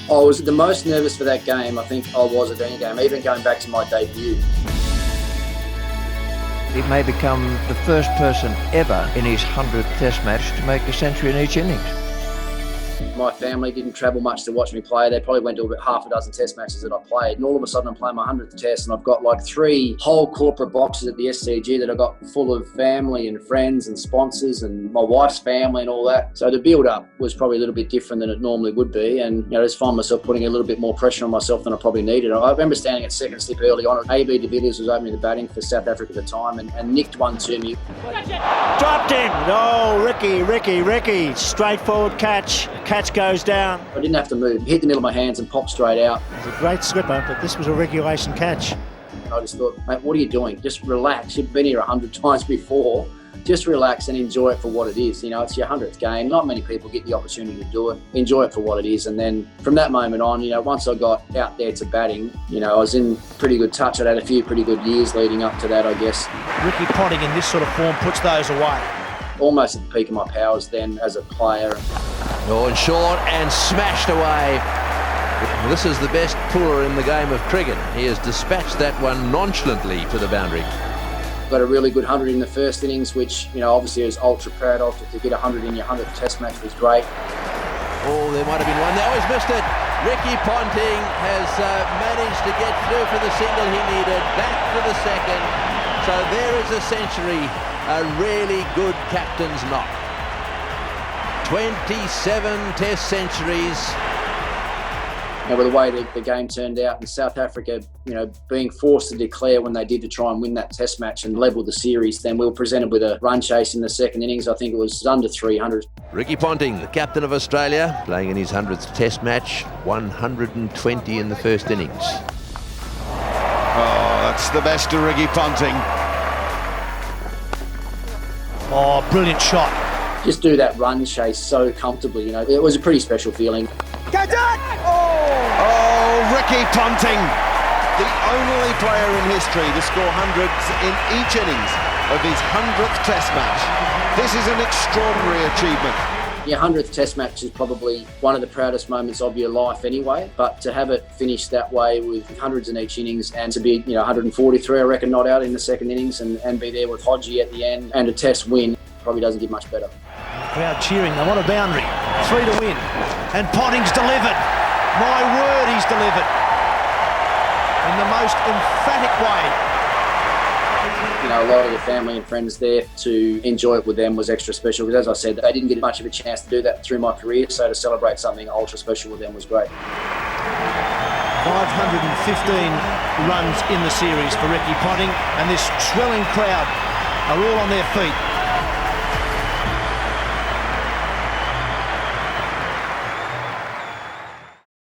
I was the most nervous for that game I think I was of any game, even going back to my debut. He may become the first person ever in his 100th Test match to make a century in each innings. My family didn't travel much to watch me play. They probably went to about half a dozen Test matches that I played. And all of a sudden I'm playing my 100th Test and I've got like 3 whole corporate boxes at the SCG that I got full of family and friends and sponsors and my wife's family and all that. So the build-up was probably a little bit different than it normally would be. And I just find myself putting a little bit more pressure on myself than I probably needed. I remember standing at second slip early on. AB de Villiers was opening the batting for South Africa at the time and nicked one to me. Dropped him! Oh, Ricky. Straightforward catch. Catch goes down. I didn't have to move. Hit the middle of my hands and pop straight out. It was a great slipper, but this was a regulation catch. I just thought, mate, what are you doing? Just relax. You've been here 100 times before. Just relax and enjoy it for what it is. You know, it's your 100th game. Not many people get the opportunity to do it. Enjoy it for what it is. And then from that moment on, you know, once I got out there to batting, you know, I was in pretty good touch. I'd had a few pretty good years leading up to that, I guess. Ricky Ponting in this sort of form puts those away. Almost at the peak of my powers then as a player. Oh, and short and smashed away. This is the best puller in the game of cricket. He has dispatched that one nonchalantly to the boundary. Got a really good 100 in the first innings, which, you know, obviously I was ultra proud of. To get 100 in your 100th Test match was great. Oh, there might have been one. Now he's missed it. Ricky Ponting has managed to get through for the single he needed, back for the second. So there is a century, a really good captain's knock. 27 Test centuries. You know, with the way the game turned out, and South Africa, you know, being forced to declare when they did to try and win that Test match and level the series, then we were presented with a run chase in the second innings. I think it was under 300. Ricky Ponting, the captain of Australia, playing in his 100th Test match, 120 in the first innings. Oh, that's the best of Ricky Ponting. Oh, brilliant shot. Just do that run chase so comfortably, you know. It was a pretty special feeling. Get it! Oh, Ricky Ponting, the only player in history to score hundreds in each innings of his 100th Test match. This is an extraordinary achievement. Your 100th Test match is probably one of the proudest moments of your life anyway, but to have it finished that way with hundreds in each innings and to be, you know, 143, I reckon, not out in the second innings and be there with Hodgie at the end and a Test win probably doesn't get much better. Crowd cheering, they want a boundary. 3 to win. And Ponting's delivered. My word, he's delivered. In the most emphatic way. You know, a lot of the family and friends there, to enjoy it with them was extra special because, as I said, they didn't get much of a chance to do that through my career, so to celebrate something ultra special with them was great. 515 runs in the series for Ricky Ponting, and this swelling crowd are all on their feet.